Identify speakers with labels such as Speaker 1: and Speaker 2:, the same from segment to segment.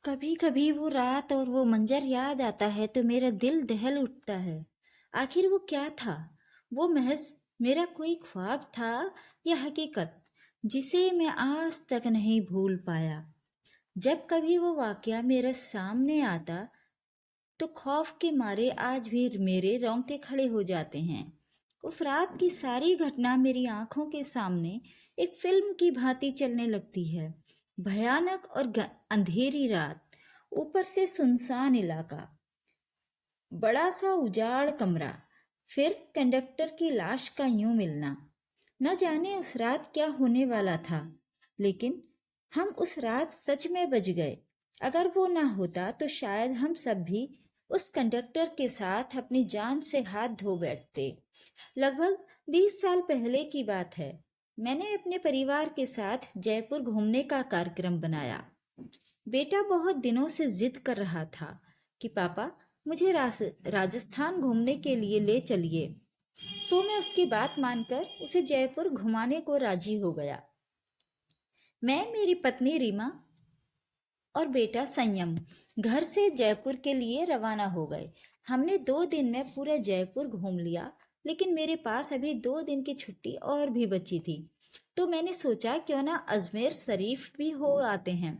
Speaker 1: कभी कभी वो रात और वो मंजर याद आता है तो मेरा दिल दहल उठता है। आखिर वो क्या था? वो महज मेरा कोई ख्वाब था या हकीकत जिसे मैं आज तक नहीं भूल पाया। जब कभी वो वाकया मेरे सामने आता तो खौफ के मारे आज भी मेरे रोंगटे खड़े हो जाते हैं। उस रात की सारी घटना मेरी आंखों के सामने एक फिल्म की भांति चलने लगती है। भयानक और अंधेरी रात, ऊपर से सुनसान इलाका, बड़ा सा उजाड़ कमरा, फिर कंडक्टर की लाश का यूं मिलना। न जाने उस रात क्या होने वाला था, लेकिन हम उस रात सच में बच गए। अगर वो ना होता तो शायद हम सब भी उस कंडक्टर के साथ अपनी जान से हाथ धो बैठते। लगभग 20 साल पहले की बात है। मैंने अपने परिवार के साथ जयपुर घूमने का कार्यक्रम बनाया। बेटा बहुत दिनों से जिद कर रहा था कि पापा, मुझे राजस्थान घूमने के लिए ले चलिए। तो मैं उसकी बात मानकर उसे जयपुर घुमाने को राजी हो गया। मैं, मेरी पत्नी रीमा और बेटा संयम घर से जयपुर के लिए रवाना हो गए। हमने 2 दिन में पूरा जयपुर घूम लिया, लेकिन मेरे पास अभी 2 दिन की छुट्टी और भी बची थी। तो मैंने सोचा क्यों ना अजमेर शरीफ भी हो आते हैं।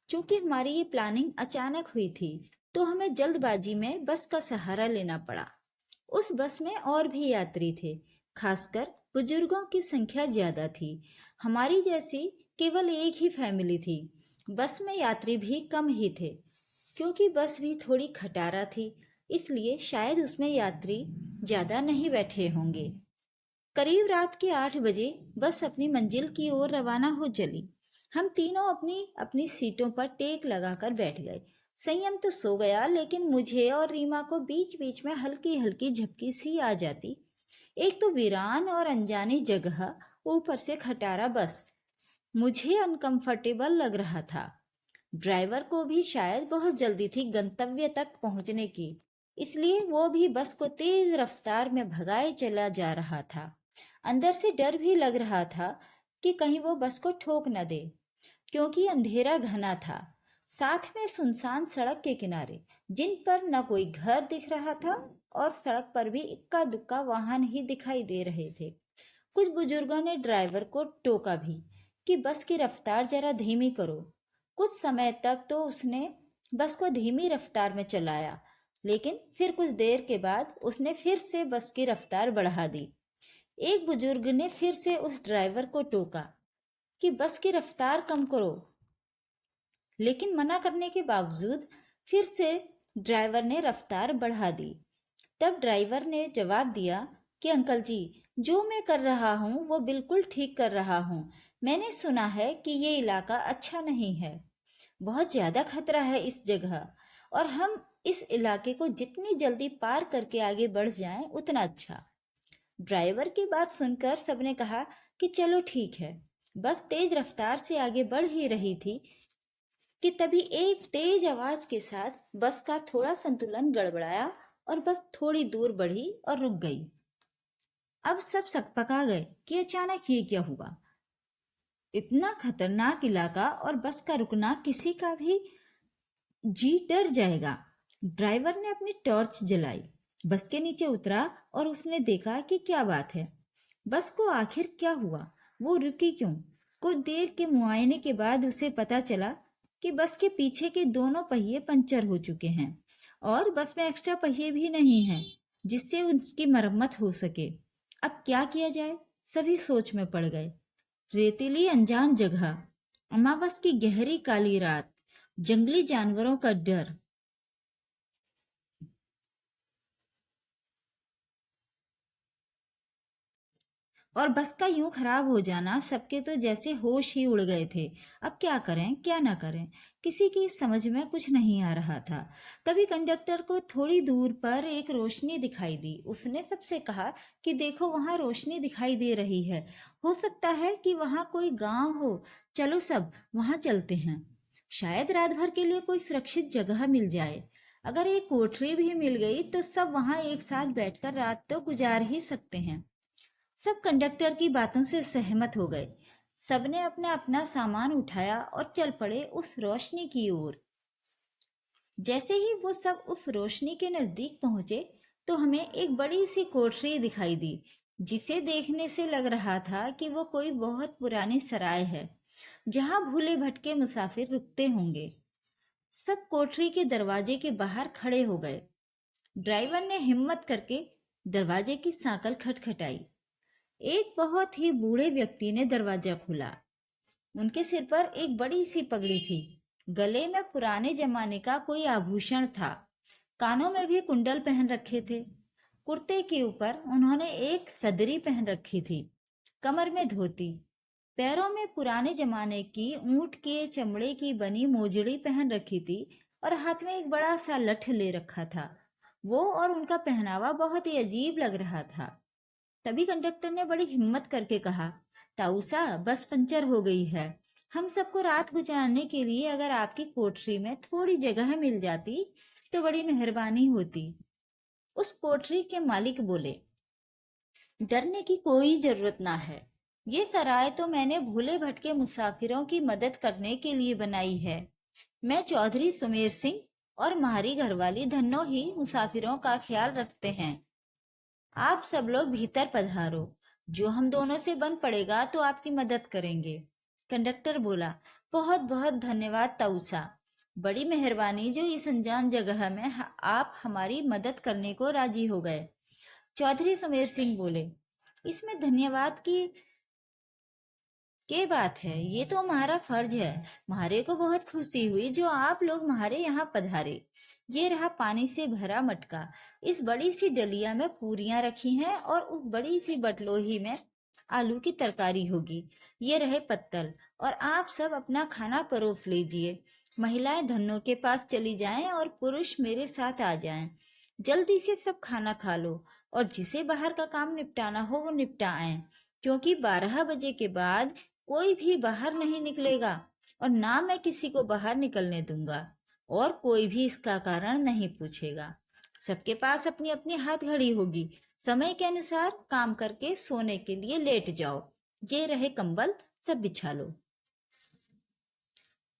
Speaker 1: चूंकि हमारी ये प्लानिंग अचानक हुई थी, तो हमें जल्दबाजी में बस का सहारा लेना पड़ा। उस बस में और भी यात्री थे, खासकर बुजुर्गों की संख्या ज्यादा थी। हमारी जैसी केवल एक ही फैमिली थी। बस में यात्री भी कम ही थे, क्योंकि बस भी थोड़ी खटारा थी, इसलिए शायद उसमें यात्री ज्यादा नहीं बैठे होंगे। करीब रात के 8 बजे बस अपनी मंजिल की ओर रवाना हो चली। हम तीनों अपनी अपनी सीटों पर टेक लगाकर बैठ गए। संयम तो सो गया, लेकिन मुझे और रीमा को बीच बीच में हल्की हल्की झपकी सी आ जाती। एक तो वीरान और अनजानी जगह, ऊपर से खटारा बस, मुझे अनकंफर्टेबल लग रहा था। ड्राइवर को भी शायद बहुत जल्दी थी गंतव्य तक पहुंचने की, इसलिए वो भी बस को तेज रफ्तार में भगाए चला जा रहा था। अंदर से डर भी लग रहा था कि कहीं वो बस को ठोक न दे, क्योंकि अंधेरा घना था। साथ में सुनसान सड़क के किनारे, जिन पर न कोई घर दिख रहा था और सड़क पर भी इक्का दुक्का वाहन ही दिखाई दे रहे थे। कुछ बुजुर्गों ने ड्राइवर को टोका भी कि बस की रफ्तार जरा धीमी करो। कुछ समय तक तो उसने बस को धीमी रफ्तार में चलाया, लेकिन फिर कुछ देर के बाद उसने फिर से बस की रफ्तार बढ़ा दी। एक बुजुर्ग ने फिर से उस ड्राइवर को टोका कि बस की रफ्तार कम करो, लेकिन मना करने के बावजूद फिर से ड्राइवर ने रफ्तार बढ़ा दी। तब ड्राइवर ने जवाब दिया कि अंकल जी, जो मैं कर रहा हूँ वो बिल्कुल ठीक कर रहा हूँ। मैंने सुना है कि ये इलाका अच्छा नहीं है, बहुत ज्यादा खतरा है इस जगह, और हम इस इलाके को जितनी जल्दी पार करके आगे बढ़ जाएं उतना अच्छा। ड्राइवर की बात सुनकर सबने कहा कि चलो ठीक है। बस तेज रफ्तार से आगे बढ़ ही रही थी कि तभी एक तेज आवाज के साथ बस का थोड़ा संतुलन गड़बड़ाया और बस थोड़ी दूर बढ़ी और रुक गई। अब सब सकपका गए कि अचानक ये क्या हुआ। इतना खतरनाक इलाका और बस का रुकना, किसी का भी जी डर जाएगा। ड्राइवर ने अपनी टॉर्च जलाई, बस के नीचे उतरा और उसने देखा कि क्या बात है। बस को आखिर क्या हुआ, वो रुकी क्यों? कुछ देर के मुआयने के बाद उसे पता चला कि बस के पीछे के दोनों पहिए पंचर हो चुके हैं और बस में एक्स्ट्रा पहिए भी नहीं हैं जिससे उसकी मरम्मत हो सके। अब क्या किया जाए? सभी सोच में पड़ गए। रेतीली अनजान जगह, अमावस की गहरी काली रात, जंगली जानवरों का डर, और बस का यूं खराब हो जाना, सबके तो जैसे होश ही उड़ गए थे। अब क्या करें क्या ना करें, किसी की समझ में कुछ नहीं आ रहा था। तभी कंडक्टर को थोड़ी दूर पर एक रोशनी दिखाई दी। उसने सबसे कहा कि देखो, वहां रोशनी दिखाई दे रही है, हो सकता है कि वहां कोई गांव हो। चलो सब वहां चलते हैं, शायद रात भर के लिए कोई सुरक्षित जगह मिल जाए। अगर एक कोठरी भी मिल गई तो सब वहां एक साथ बैठकर रात तो गुजार ही सकते हैं। सब कंडक्टर की बातों से सहमत हो गए। सबने अपना अपना सामान उठाया और चल पड़े उस रोशनी की ओर। जैसे ही वो सब उस रोशनी के नजदीक पहुंचे तो हमें एक बड़ी सी कोठरी दिखाई दी, जिसे देखने से लग रहा था कि वो कोई बहुत पुरानी सराय है जहां भूले भटके मुसाफिर रुकते होंगे। सब कोठरी के दरवाजे के बाहर खड़े हो गए। ड्राइवर ने हिम्मत करके दरवाजे की सांकल खटखटाई। एक बहुत ही बूढ़े व्यक्ति ने दरवाजा खोला। उनके सिर पर एक बड़ी सी पगड़ी थी। गले में पुराने जमाने का कोई आभूषण था। कानों में भी कुंडल पहन रखे थे। कुर्ते के ऊपर उन्होंने एक सदरी पहन रखी थी, कमर में धोती, पैरों में पुराने जमाने की ऊंट के चमड़े की बनी मोजड़ी पहन रखी थी और हाथ में एक बड़ा सा लठ ले रखा था। वो और उनका पहनावा बहुत ही अजीब लग रहा था। तभी कंडक्टर ने बड़ी हिम्मत करके कहा, ताऊसा, बस पंचर हो गई है। हम सबको रात गुजारने के लिए अगर आपकी कोठरी में थोड़ी जगह मिल जाती तो बड़ी मेहरबानी होती। उस कोठरी के मालिक बोले, डरने की कोई जरूरत ना है। ये सराय तो मैंने भूले भटके मुसाफिरों की मदद करने के लिए बनाई है। मैं चौधरी सुमेर सिंह और हमारी घरवाली धन्नो ही मुसाफिरों का ख्याल रखते हैं। आप सब लोग भीतर पधारो। जो हम दोनों से बन पड़ेगा तो आपकी मदद करेंगे। कंडक्टर बोला, बहुत बहुत धन्यवाद ताऊसा। बड़ी मेहरबानी जो इस अनजान जगह में आप हमारी मदद करने को राजी हो गए। चौधरी सुमेर सिंह बोले, इसमें धन्यवाद की के बात है, ये तो हमारा फर्ज है। हमारे को बहुत खुशी हुई जो आप लोग हमारे यहाँ पधारे। ये रहा पानी से भरा मटका। इस बड़ी सी डलिया में पूरियां रखी हैं और उस बड़ी सी बटलोही में आलू की तरकारी होगी। ये रहे पत्तल और आप सब अपना खाना परोस लीजिए। महिलाएं धन्नो के पास चली जाएं और पुरुष मेरे साथ आ जाएं। जल्दी से सब खाना खा लो और जिसे बाहर का काम निपटाना हो वो निपटा आए, क्योंकि 12 बजे के बाद कोई भी बाहर नहीं निकलेगा और ना मैं किसी को बाहर निकलने दूंगा और कोई भी इसका कारण नहीं पूछेगा। सबके पास अपनी अपनी हाथ घड़ी होगी। समय के अनुसार काम करके सोने के लिए लेट जाओ। ये रहे कंबल, सब बिछा लो।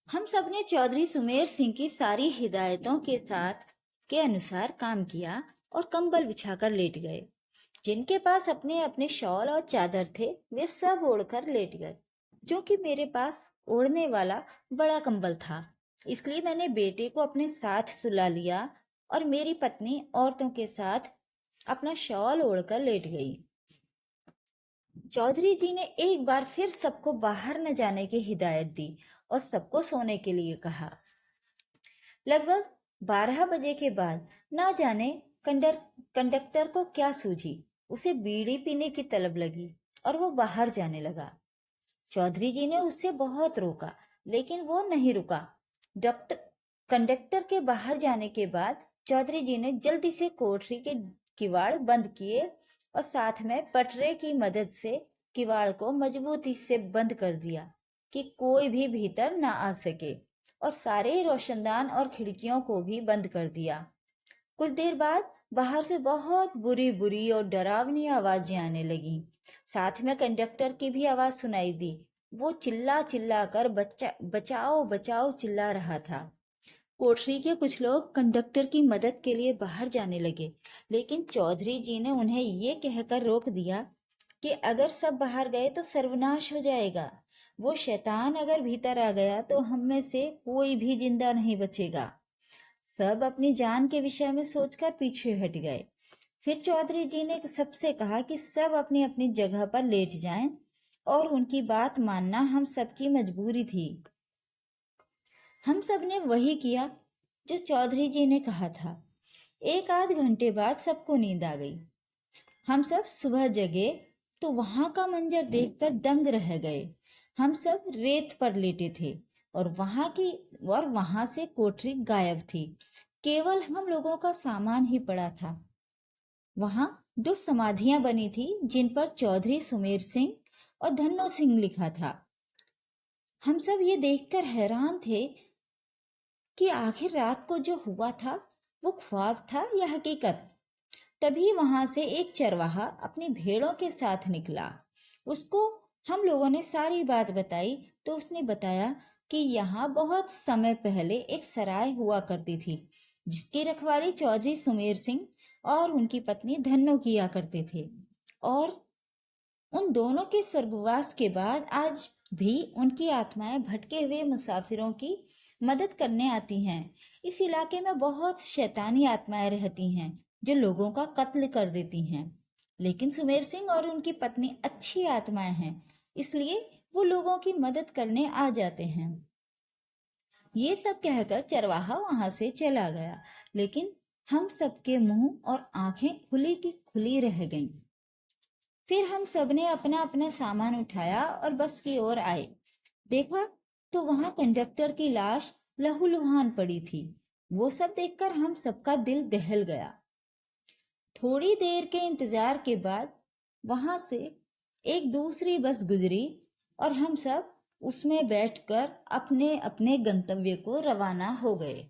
Speaker 1: हम सब ने चौधरी सुमेर सिंह की सारी हिदायतों के अनुसार काम किया और कंबल बिछाकर लेट गए। जिनके पास अपने अपने शॉल और चादर थे वे सब ओढ़कर लेट गए। क्योंकि मेरे पास ओढ़ने वाला बड़ा कंबल था, इसलिए मैंने बेटे को अपने साथ सुला लिया और मेरी पत्नी औरतों के साथ अपना शॉल ओढ़कर लेट गई। चौधरी जी ने एक बार फिर सबको बाहर न जाने की हिदायत दी और सबको सोने के लिए कहा। लगभग 12 बजे के बाद ना जाने कंडक्टर को क्या सूझी, उसे बीड़ी पीने की तलब लगी और वो बाहर जाने लगा। चौधरी जी ने उससे बहुत रोका, लेकिन वो नहीं रुका। कंडक्टर के बाहर जाने के बाद चौधरी जी ने जल्दी से कोठरी के किवाड़ बंद किए और साथ में पटरे की मदद से किवाड़ को मजबूती से बंद कर दिया कि कोई भी भीतर ना आ सके, और सारे रोशनदान और खिड़कियों को भी बंद कर दिया। कुछ देर बाद बाहर से बहुत बुरी बुरी और डरावनी आवाजें आने लगी। साथ में कंडक्टर की भी आवाज सुनाई दी। वो चिल्ला चिल्ला कर बचाओ बचाओ चिल्ला रहा था। कोठरी के कुछ लोग कंडक्टर की मदद के लिए बाहर जाने लगे, लेकिन चौधरी जी ने उन्हें ये कहकर रोक दिया कि अगर सब बाहर गए तो सर्वनाश हो जाएगा। वो शैतान अगर भीतर आ गया तो हम में से कोई भी जिंदा नहीं बचेगा। सब अपनी जान के विषय में सोचकर पीछे हट गए। फिर चौधरी जी ने सबसे कहा कि सब अपनी अपनी जगह पर लेट जाएं और उनकी बात मानना हम सबकी मजबूरी थी। हम सब ने वही किया जो चौधरी जी ने कहा था। एक आध घंटे बाद सबको नींद आ गई। हम सब सुबह जगे तो वहां का मंजर देखकर दंग रह गए। हम सब रेत पर लेटे थे और वहां से कोठरी गायब थी। केवल हम लोगों का सामान ही पड़ा था। वहां 2 समाधियां बनी थी जिन पर चौधरी सुमेर सिंह और धन्नो सिंह लिखा था। हम सब ये देखकर हैरान थे कि आखिर रात को जो हुआ था वो ख्वाब था या हकीकत। तभी वहां से एक चरवाहा अपनी भेड़ों के साथ निकला। उसको हम लोगों ने सारी बात बताई तो उसने बताया कि यहाँ बहुत समय पहले एक सराय हुआ करती थी, जिसकी रखवाली चौधरी सुमेर सिंह और उनकी पत्नी धन्नो किया करते थे। और उन दोनों के स्वर्गवास के बाद आज भी उनकी आत्माएं भटके हुए मुसाफिरों की मदद करने आती हैं। इस इलाके में बहुत शैतानी आत्माएं रहती हैं जो लोगों का कत्ल कर देती हैं, लेकिन सुमेर सिंह और उनकी पत्नी अच्छी आत्माएं हैं, इसलिए वो लोगों की मदद करने आ जाते हैं। ये सब कहकर चरवाहा वहां से चला गया, लेकिन हम सबके मुंह और आंखें खुली की खुली रह गईं। फिर हम सबने अपना अपना सामान उठाया और बस की ओर आए। देखा तो वहां कंडक्टर की लाश लहूलुहान पड़ी थी। वो सब देखकर हम सबका दिल दहल गया। थोड़ी देर के इंतजार के बाद वहां से एक दूसरी बस गुजरी और हम सब उसमें बैठकर अपने अपने गंतव्य को रवाना हो गए।